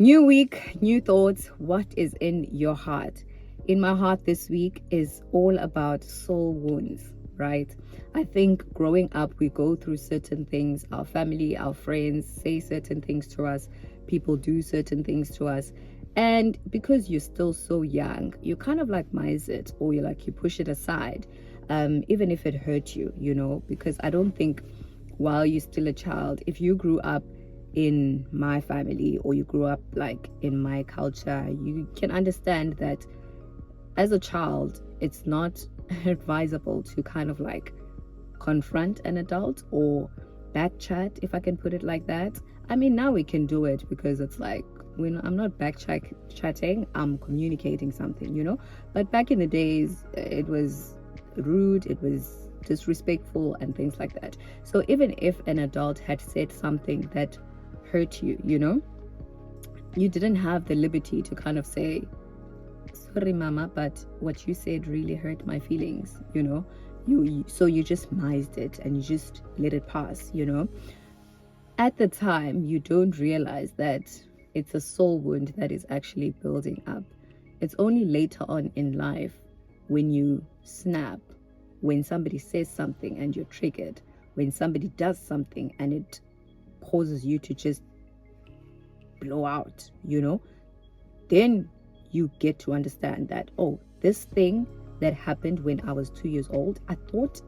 New week, new thoughts. What is in your heart? In my heart this week is all about soul wounds, right? I think growing up, we go through certain things. Our family, our friends say certain things to us. People do certain things to us. And because you're still so young, you kind of like minimize it, or you push it aside, even if it hurt you, because I don't think while you're still a child, if you grew up in my family or you grew up like in my culture, you can understand that as a child, it's not advisable to kind of like confront an adult or back chat, if I can put it like that. I mean, now we can do it because it's like, when I'm not back chatting, I'm communicating something. But back in the days, it was rude, it was disrespectful, and things like that. So even if an adult had said something that hurt you, you didn't have the liberty to kind of say, sorry mama, but what you said really hurt my feelings. So you just minimized it and you just let it pass. At the time, you don't realize that it's a soul wound that is actually building up. It's only later on in life, when you snap, when somebody says something and you're triggered, when somebody does something and it causes you to just blow out, then you get to understand that, oh, this thing that happened when I was 2 years old, I thought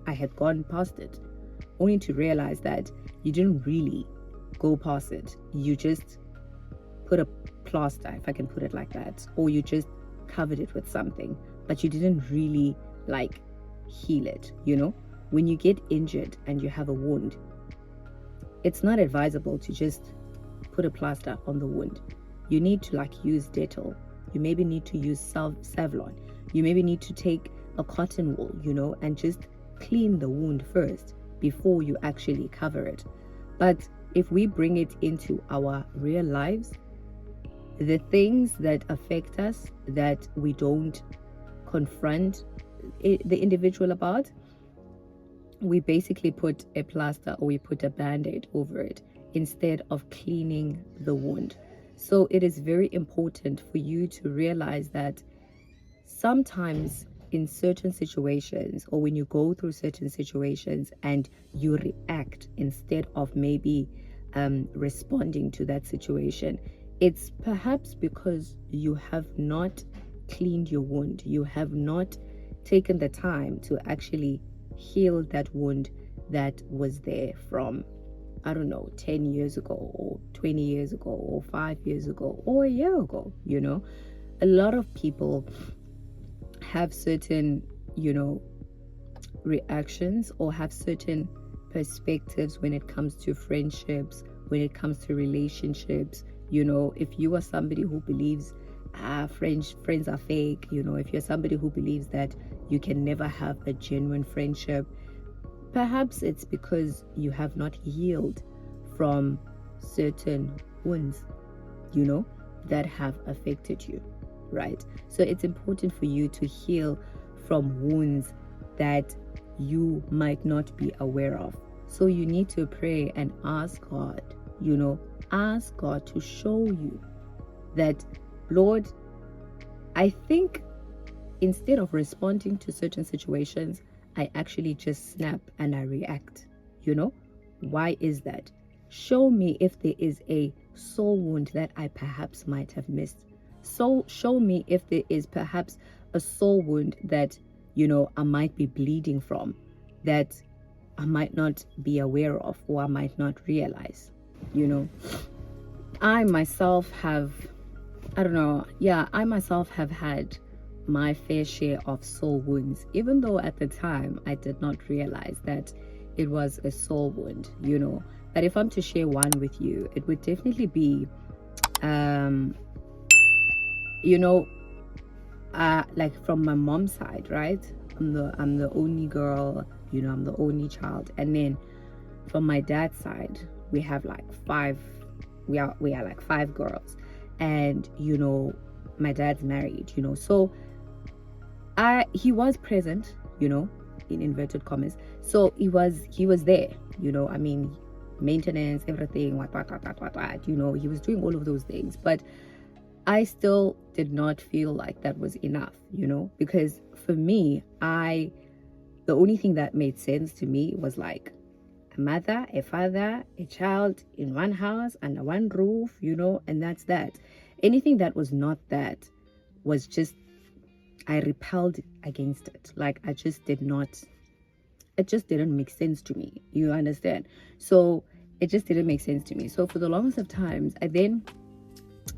I had gone past it, only to realize that you didn't really go past it. You just put a plaster, if I can put it like that, or you just covered it with something, but you didn't really like heal it. When you get injured and you have a wound, it's not advisable to just put a plaster on the wound. You need to like use Dettol. You maybe need to use Savlon. You maybe need to take a cotton wool, and just clean the wound first before you actually cover it. But if we bring it into our real lives, the things that affect us that we don't confront the individual about, we basically put a plaster or we put a band-aid over it instead of cleaning the wound. So it is very important for you to realize that sometimes in certain situations, or when you go through certain situations and you react instead of maybe responding to that situation, it's perhaps because you have not cleaned your wound. You have not taken the time to actually heal that wound that was there from, I don't know, 10 years ago or 20 years ago or 5 years ago or a year ago. A lot of people have certain, reactions or have certain perspectives when it comes to friendships, when it comes to relationships. If you are somebody who believes friends are fake, if you're somebody who believes that you can never have a genuine friendship, perhaps it's because you have not healed from certain wounds, that have affected you, right? So it's important for you to heal from wounds that you might not be aware of. So you need to pray and ask God, ask God to show you that, Lord, I think instead of responding to certain situations, I actually just snap and I react. Why is that? Show me if there is a soul wound that I perhaps might have missed. So show me if there is perhaps a soul wound that, I might be bleeding from, that I might not be aware of or I might not realize. I myself have had my fair share of soul wounds, even though at the time I did not realize that it was a soul wound, But if I'm to share one with you, it would definitely be, like from my mom's side, right? I'm the only girl, I'm the only child, and then from my dad's side, we have like we are like 5 girls, and my dad's married, so he was present, in inverted commas. So he was there, I mean, maintenance, everything, what, he was doing all of those things. But I still did not feel like that was enough, because for me, the only thing that made sense to me was like a mother, a father, a child in one house under one roof, and that's that. Anything that was not that was just, I repelled against it. Like it just didn't make sense to me. You understand? So it just didn't make sense to me. So for the longest of times, I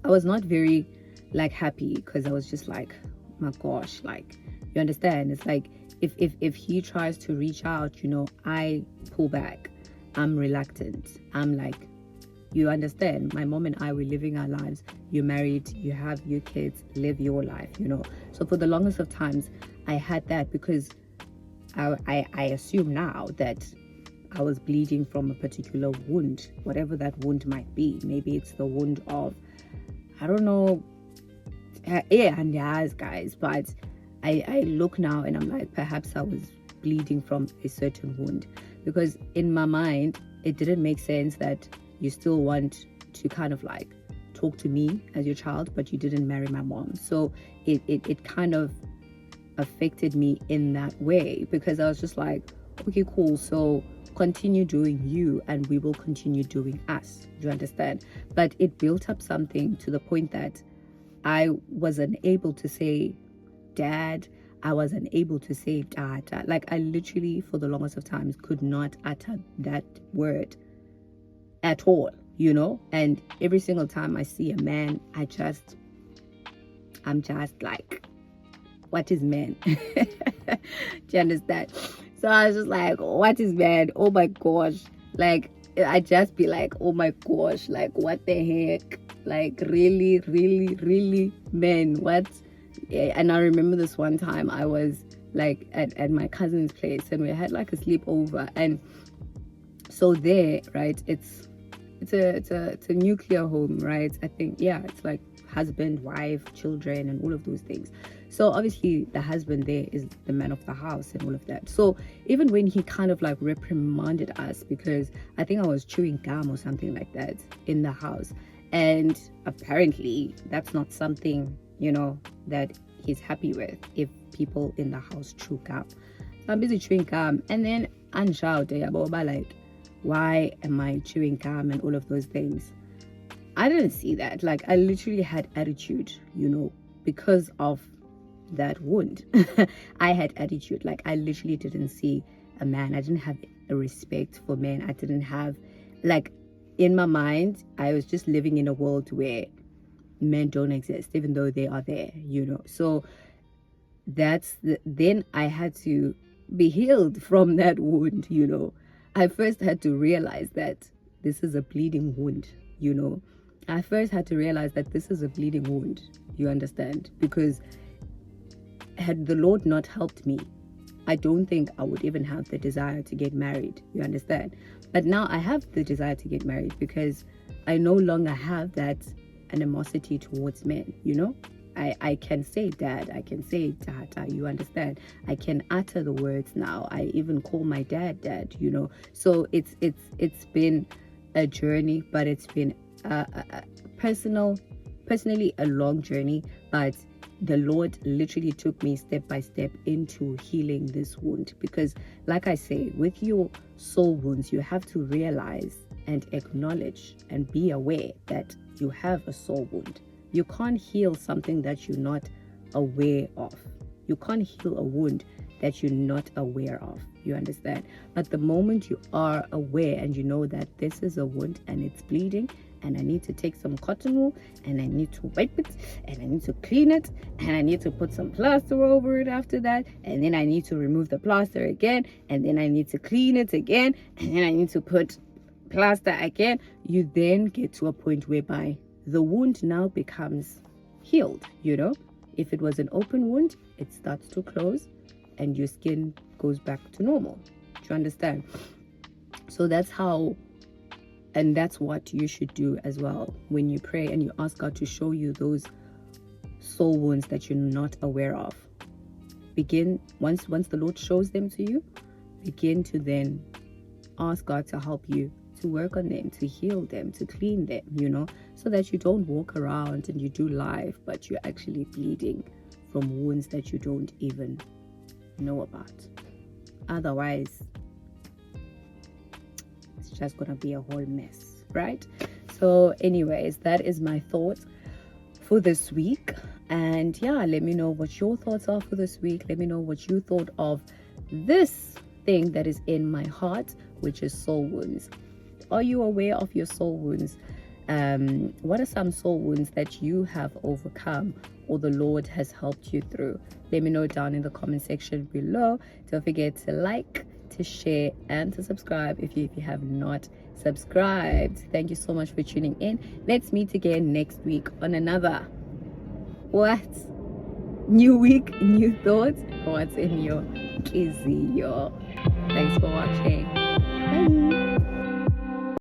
was not very like happy, because I was just like, my gosh, like, you understand? It's like if he tries to reach out, I pull back. I'm reluctant. I'm like, you understand? My mom and I were living our lives. You're married, you have your kids, live your life, So for the longest of times, I had that because I assume now that I was bleeding from a particular wound, whatever that wound might be. Maybe it's the wound of, I don't know, and yes, guys, but I look now and I'm like, perhaps I was bleeding from a certain wound, because in my mind, it didn't make sense that you still want to kind of like talk to me as your child, but you didn't marry my mom. So it kind of affected me in that way, because I was just like, okay, cool, so continue doing you and we will continue doing us. Do you understand? But it built up something to the point that I wasn't able to say dad, I wasn't able to say tata. Like I literally for the longest of times could not utter that word at all, and every single time I see a man, I'm just like, what is man? Do you understand? So I was just like, what is man? Oh my gosh. Like I just be like, oh my gosh, like what the heck? Like really, really, really, man, what? And I remember this one time I was like at my cousin's place, and we had like a sleepover, and so there, right, it's a nuclear home, right? I think, yeah, it's like husband, wife, children, and all of those things. So obviously the husband there is the man of the house and all of that. So even when he kind of like reprimanded us, because I think I was chewing gum or something like that in the house, and apparently that's not something that he's happy with, if people in the house chew gum. So I'm busy chewing gum, and then anshout about like, why am I chewing gum and all of those things. I didn't see that. Like I literally had attitude, because of that wound. I had attitude. Like I literally didn't see a man. I didn't have a respect for men. I didn't have, like, in my mind, I was just living in a world where men don't exist, even though they are there, So then I had to be healed from that wound, I first had to realize that this is a bleeding wound, I first had to realize that this is a bleeding wound, you understand? Because had the Lord not helped me, I don't think I would even have the desire to get married, you understand? But now I have the desire to get married because I no longer have that animosity towards men, I can say dad, I can say tata, you understand? I can utter the words now. I even call my dad, So it's been a journey, but it's been personally a long journey, but the Lord literally took me step by step into healing this wound. Because like I say, with your soul wounds, you have to realize and acknowledge and be aware that you have a soul wound. You can't heal something that you're not aware of. You can't heal a wound that you're not aware of. You understand? But the moment you are aware and you know that this is a wound and it's bleeding, and I need to take some cotton wool and I need to wipe it and I need to clean it and I need to put some plaster over it after that, and then I need to remove the plaster again, and then I need to clean it again, and then I need to put plaster again, you then get to a point whereby the wound now becomes healed. If it was an open wound, it starts to close and your skin goes back to normal. Do you understand? So that's how, and that's what you should do as well when you pray and you ask God to show you those soul wounds that you're not aware of. Begin, once the Lord shows them to you, begin to then ask God to help you to work on them, to heal them, to clean them, you know, so that you don't walk around and you do life, but you're actually bleeding from wounds that you don't even know about. Otherwise, it's just gonna be a whole mess, right? So anyways, that is my thought for this week. And yeah, let me know what your thoughts are for this week. Let me know what you thought of this thing that is in my heart, which is soul wounds. Are you aware of your soul wounds? What are some soul wounds that you have overcome or the Lord has helped you through? Let me know down in the comment section below. Don't forget to like, to share, and to subscribe if you have not subscribed. Thank you so much for tuning in. Let's meet again next week on another new week, new thoughts. What's in your kizzy, yo? Thanks for watching. Bye.